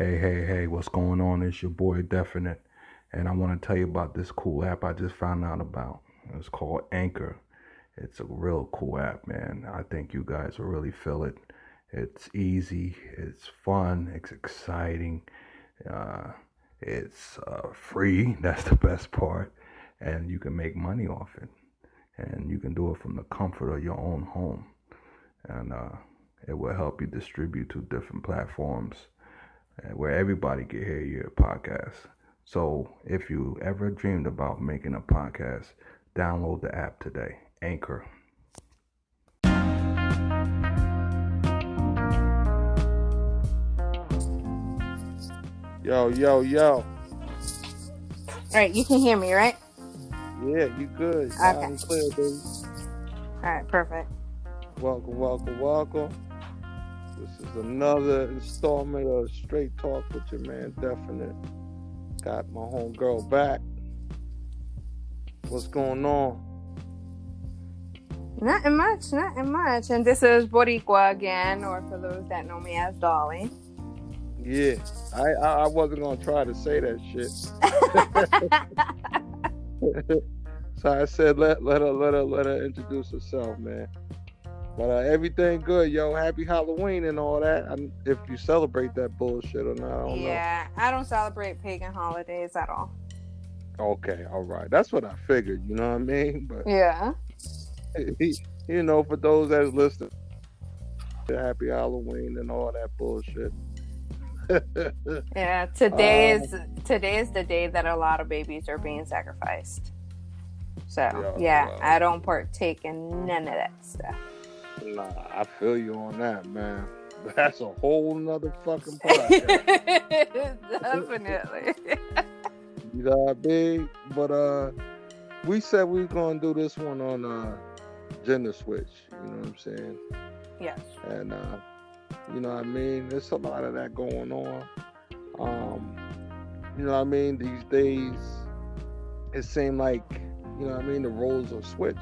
Hey, what's going on? It's your boy Definite, and I want to tell you about this cool app I just found out about. It's called Anchor. It's a real cool app, man. I think you guys will really feel it. It's easy, it's fun, it's exciting, uh, it's free. That's the best part, and you can make money off it, and you can do it from the comfort of your own home, and it will help you distribute to different platforms where everybody can hear your podcast. So if you ever dreamed about making a podcast, download the app today, Anchor. Yo. All right, you can hear me, right? Yeah, you good. Okay. Loud and clear, baby. All right, perfect. Welcome. This is another installment of Straight Talk with your man Definite. Got my homegirl back. What's going on? Nothing much. And this is Boricua again, or for those that know me as Dolly. Yeah, I wasn't gonna try to say that shit. So I said let her introduce herself, man. But everything good, yo. Happy Halloween and all that. If you celebrate that bullshit or not, I don't know. Yeah, I don't celebrate pagan holidays at all. Okay, all right. That's what I figured, you know what I mean? But yeah. For those that listen, happy Halloween and all that bullshit. Yeah, today is the day that a lot of babies are being sacrificed. So, I don't partake in none of that stuff. Nah, I feel you on that, man. That's a whole nother fucking podcast. Definitely. You know what I mean? But we said we were gonna do this one on gender switch. You know what I'm saying? Yes. And you know what I mean? There's a lot of that going on. You know what I mean? These days, it seems like, you know what I mean, the roles are switched.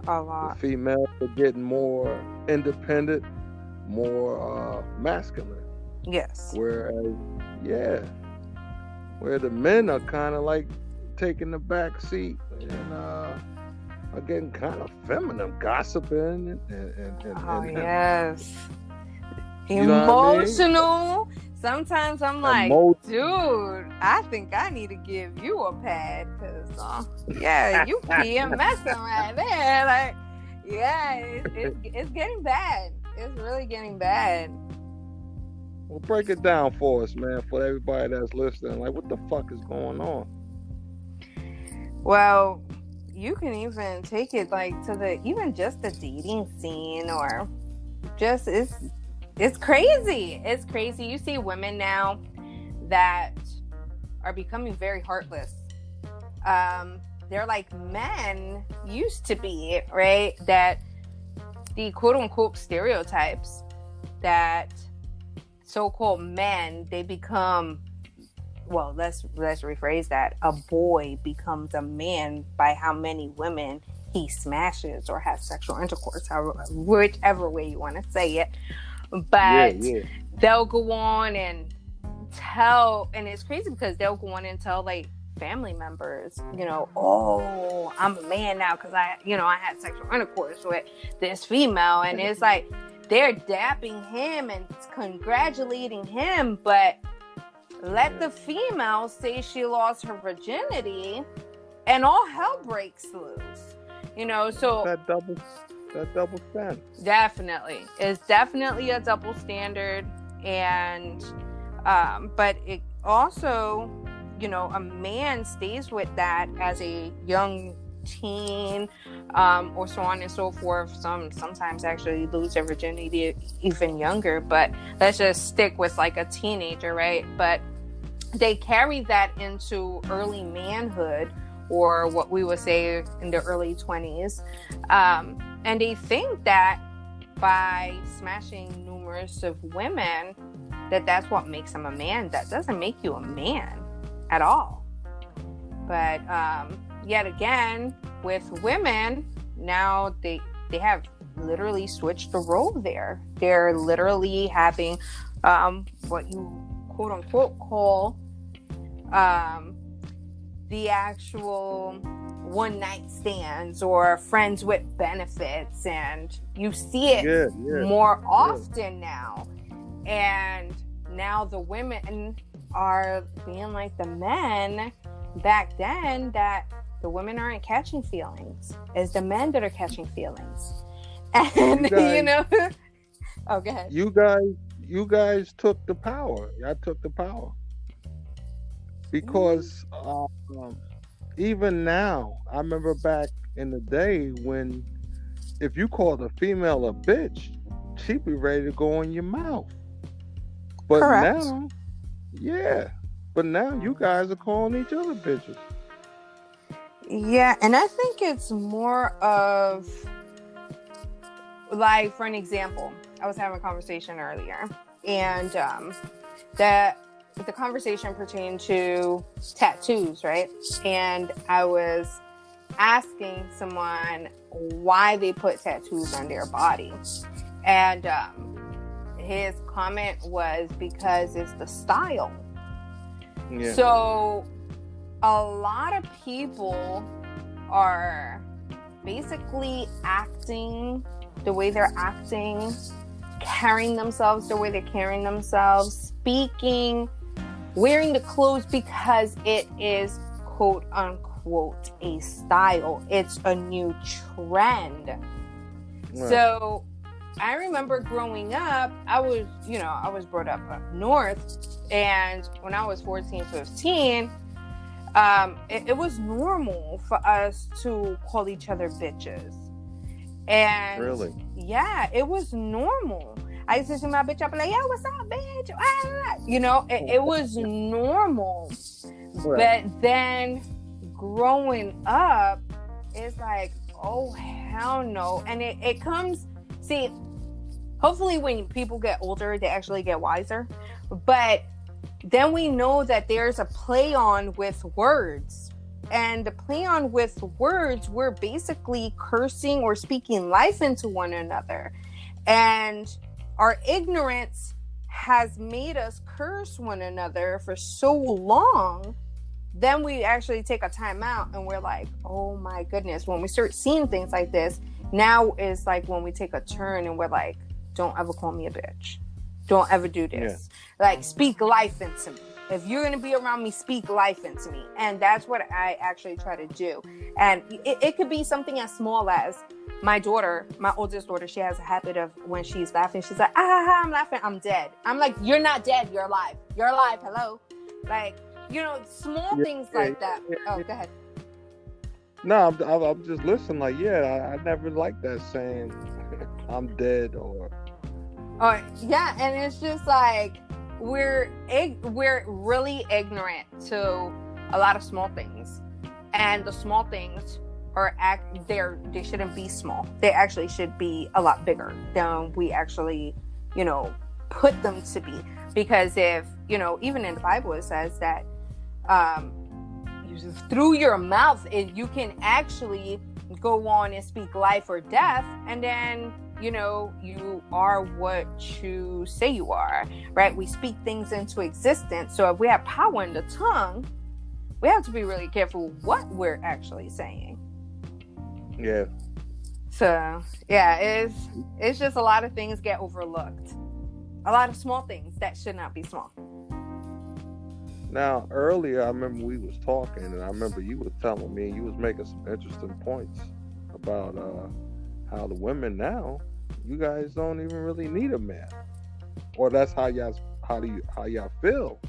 A lot. The females are getting more independent, more masculine. Yes. Where the men are kind of like taking the back seat and are getting kind of feminine, gossiping and yes. You know what emotional. I mean? Sometimes I'm like, dude, I think I need to give you a pad because, you pee and messing right there. Like, it's getting bad. It's really getting bad. Well, break it down for us, man, for everybody that's listening. Like, what the fuck is going on? Well, you can even take it like to even just the dating scene or just it's crazy. It's crazy. You see women now that are becoming very heartless. They're like men used to be, right? That the quote unquote stereotypes that so-called men, they become, well, let's rephrase that. A boy becomes a man by how many women he smashes or has sexual intercourse, whichever way you want to say it. But they'll go on and tell, and it's crazy because they'll go on and tell like family members, oh, I'm a man now because I had sexual intercourse with this female, and it's like they're dapping him and congratulating him, but let the female say she lost her virginity, and all hell breaks loose. So that double standard. Definitely. It's definitely a double standard. And but it also, a man stays with that as a young teen, or so on and so forth. Sometimes actually lose their virginity even younger, but let's just stick with like a teenager, right? But they carry that into early manhood, or what we would say in the early 20s. And they think that by smashing numerous of women, that's what makes them a man. That doesn't make you a man at all. But yet again, with women, now they have literally switched the role there. They're literally having what you quote unquote call the actual one night stands or friends with benefits, and you see it more often now. And now the women are being like the men back then, that the women aren't catching feelings. It's the men that are catching feelings. And oh, go ahead. You guys took the power. Y'all took the power. Because even now, I remember back in the day when if you called a female a bitch, she'd be ready to go in your mouth. But Correct. now, but now you guys are calling each other bitches. Yeah, and I think it's more of, like, for an example, I was having a conversation earlier, and the conversation pertained to tattoos, right? And I was asking someone why they put tattoos on their body, and his comment was because it's the style. Yeah. So a lot of people are basically acting the way they're acting, carrying themselves the way they're carrying themselves, speaking, wearing the clothes because it is quote unquote a style. It's a new trend. Right. So I remember growing up, I was brought up north, and when I was 14, 15, it was normal for us to call each other bitches. And really? Yeah, it was normal. I used to see my bitch up and like, yeah, what's up, bitch? Ah! It was normal. Right. But then growing up, it's like, oh, hell no. And it comes, see, hopefully when people get older, they actually get wiser. But then we know that there's a play on with words. And the play on with words, we're basically cursing or speaking life into one another. And our ignorance has made us curse one another for so long. Then we actually take a time out and we're like, oh my goodness. When we start seeing things like this, now is like when we take a turn and we're like, don't ever call me a bitch. Don't ever do this. Yeah. Like, speak life into me. If you're going to be around me, speak life into me. And that's what I actually try to do. And it could be something as small as my daughter, my oldest daughter, she has a habit of when she's laughing, she's like, I'm laughing, I'm dead. I'm like, you're not dead, you're alive. You're alive, hello. Like, small things like that. Oh, go ahead. No, I'm just listening like, I never liked that saying, I'm dead or... Oh, yeah, and it's just like, we're really ignorant to a lot of small things, and the small things they shouldn't be small. They actually should be a lot bigger than we actually put them to be. Because if even in the Bible it says that through your mouth you can actually go on and speak life or death, and then you are what you say you are, right? We speak things into existence. So if we have power in the tongue, we have to be really careful what we're actually saying. Yeah. So, yeah, it's just a lot of things get overlooked. A lot of small things that should not be small. Now, earlier, I remember we was talking, and I remember you was telling me, you was making some interesting points about how the women now, you guys don't even really need a man, or that's how y'all feel.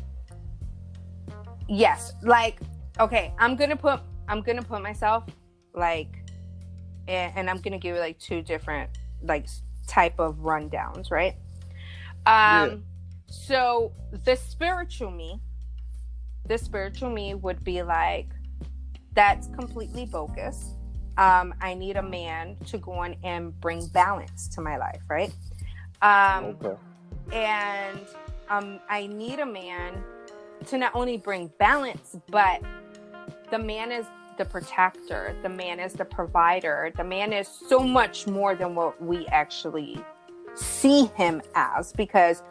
Yes, like, okay, I'm gonna put myself like, and I'm gonna give you like two different like type of rundowns, right? So the spiritual me would be like, that's completely bogus. I need a man to go on and bring balance to my life, right? Okay. And I need a man to not only bring balance, but the man is the protector. The man is the provider. The man is so much more than what we actually see him as, because